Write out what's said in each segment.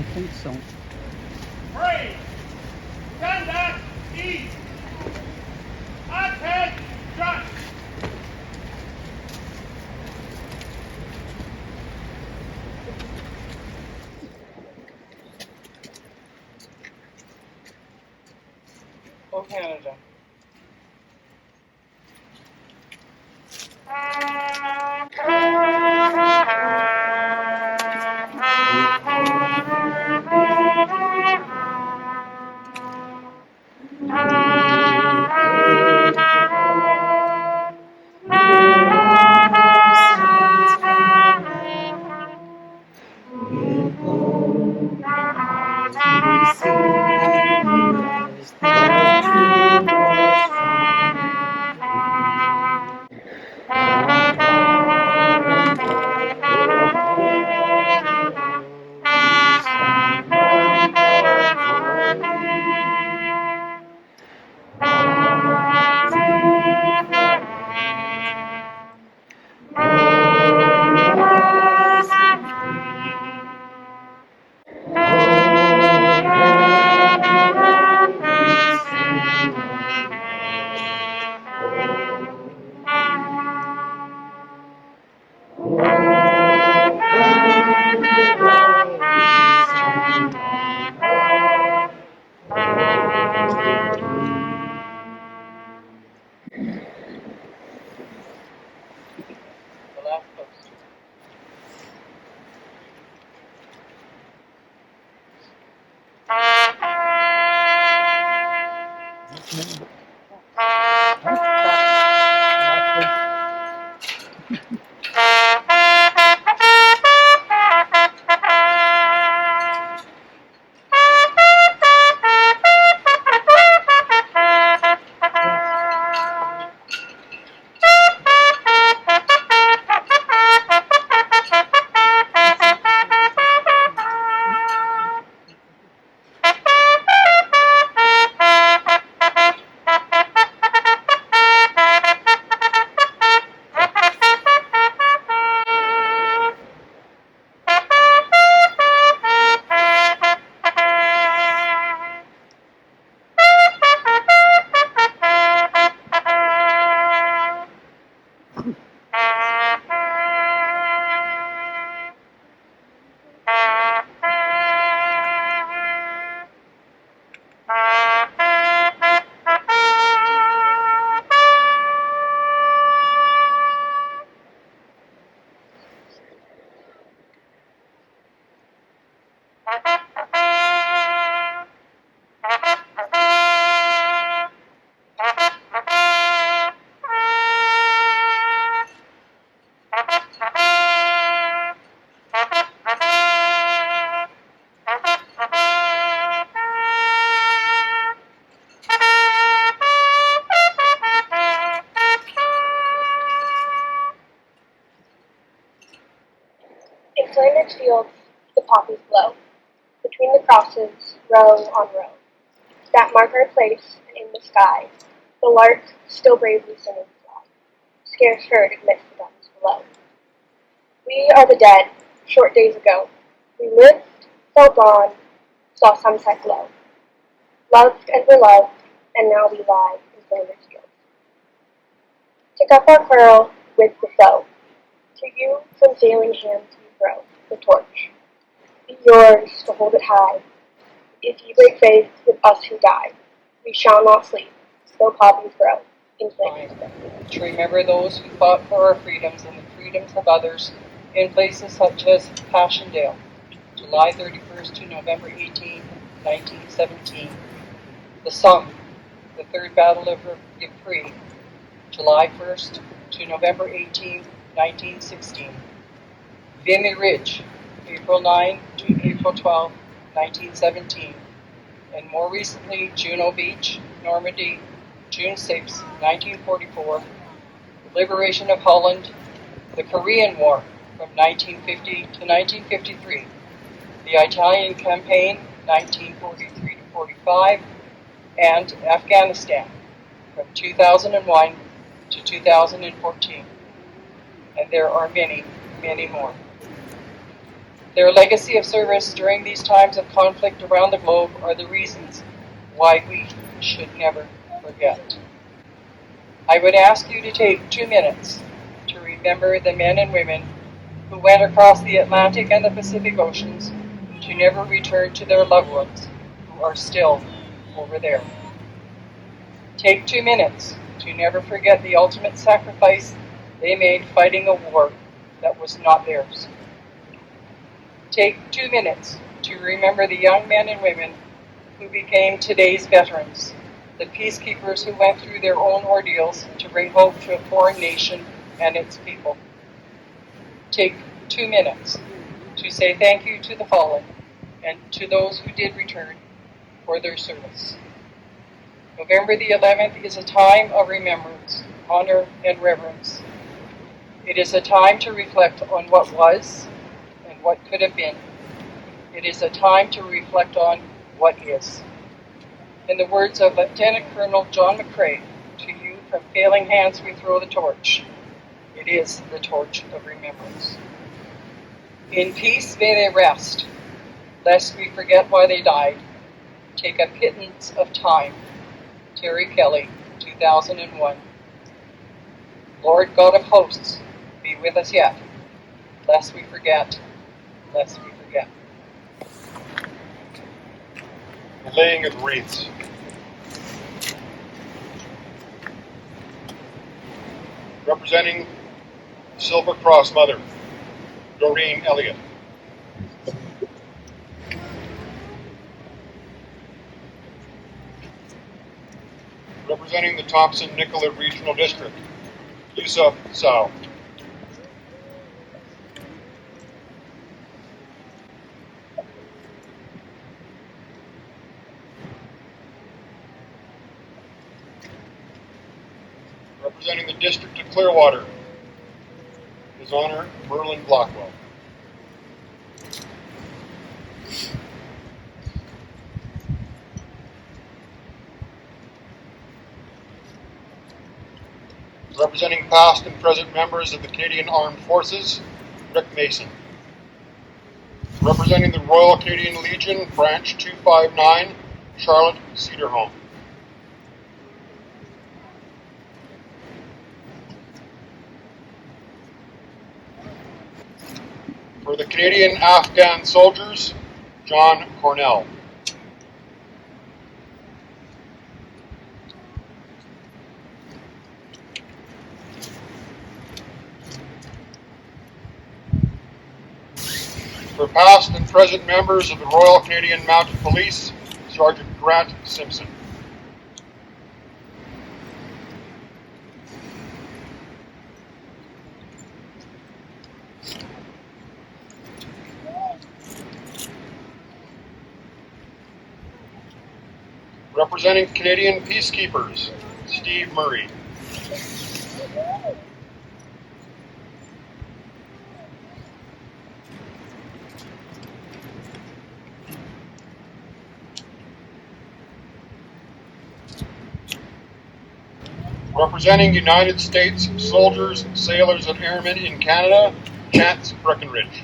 I think so. Three, stand east, attack, shot. Oh, Canada. The last post. In Flanders fields the poppies blow, between the crosses, row on row, that mark our place, and in the sky, the lark still bravely singing fly, scarce heard amidst the guns below. We are the dead, short days ago. We lived, fell gone, saw sunset glow, loved and were loved, and now we lie in Flanders fields. Take up our quarrel with the foe. To you from failing hands we throw the torch. Be yours to hold it high. If ye break faith with us who die, we shall not sleep, though poppies grow in Flanders. To remember those who fought for our freedoms and the freedoms of others in places such as Passchendaele, July 31st to November 18, 1917. The Somme, the Third Battle of Ypres, July 1st to November 18, 1916. Vimy Ridge, April 9 to April 12, 1917. And more recently, Juno Beach, Normandy, June 6, 1944. The liberation of Holland, the Korean War from 1950 to 1953. The Italian Campaign, 1943 to 45. And Afghanistan from 2001 to 2014. And there are many, many more. Their legacy of service during these times of conflict around the globe are the reasons why we should never forget. I would ask you to take 2 minutes to remember the men and women who went across the Atlantic and the Pacific Oceans to never return to their loved ones who are still over there. Take 2 minutes to never forget the ultimate sacrifice they made fighting a war that was not theirs. Take 2 minutes to remember the young men and women who became today's veterans, the peacekeepers who went through their own ordeals to bring hope to a foreign nation and its people. Take 2 minutes to say thank you to the fallen and to those who did return for their service. November the 11th is a time of remembrance, honor, and reverence. It is a time to reflect on what was and what could have been. It is a time to reflect on what is. In the words of Lieutenant Colonel John McCrae, to you from failing hands we throw the torch. It is the torch of remembrance. In peace may they rest, lest we forget why they died. Take a pittance of time. Terry Kelly, 2001. Lord God of hosts, be with us yet, lest we forget, lest we forget. The laying of wreaths. Representing Silver Cross Mother, Doreen Elliott. Representing the Thompson-Nicolet Regional District, Yusuf Sao. Representing the District of Clearwater, His Honor Merlin Blackwell. Representing past and present members of the Canadian Armed Forces, Rick Mason. Representing the Royal Canadian Legion, Branch 259, Charlotte Cedarholm. For the Canadian Afghan soldiers, John Cornell. For past and present members of the Royal Canadian Mounted Police, Sergeant Grant Simpson. Representing Canadian Peacekeepers, Steve Murray. Representing United States Soldiers, Sailors, and Airmen in Canada, Chance Breckenridge.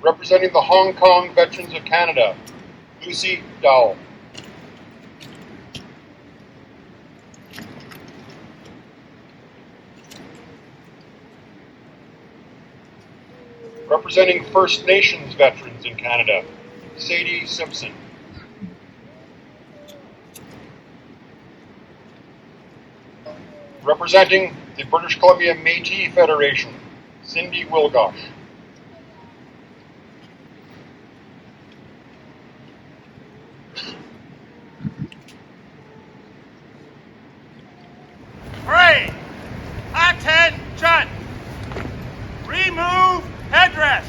Representing the Hong Kong Veterans of Canada, Lucy Dowell. Representing First Nations veterans in Canada, Sadie Simpson. Representing the British Columbia Métis Federation, Cindy Wilgosh. Pray. Attention. Remove headdress.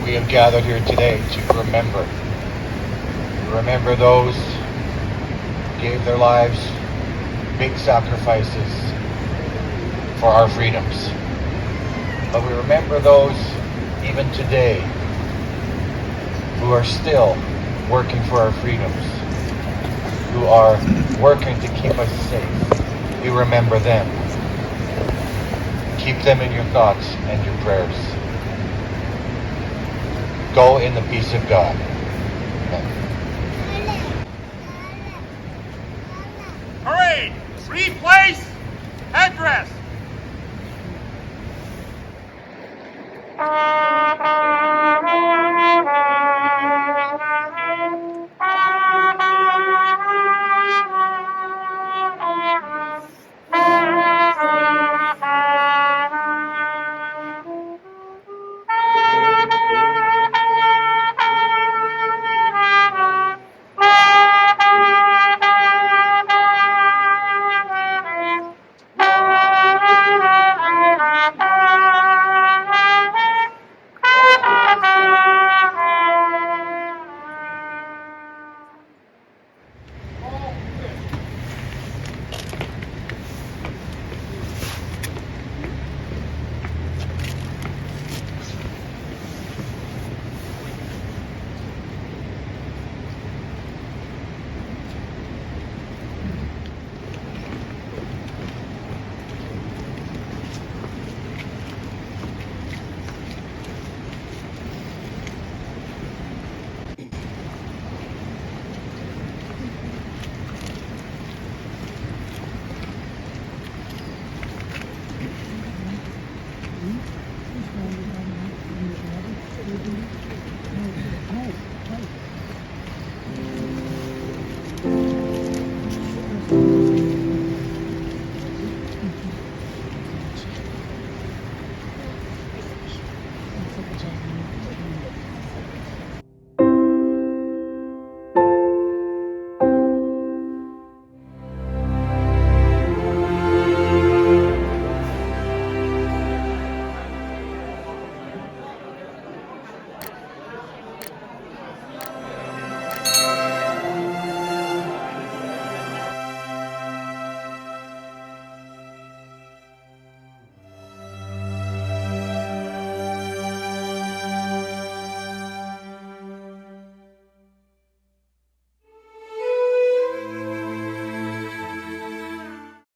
We have gathered here today to remember those who gave their lives, big sacrifices for for our freedoms. But we remember those even today who are still working for our freedoms, who are working to keep us safe. We remember them. Keep them in your thoughts and your prayers. Go in the peace of God. Amen. Parade. Replace headdress.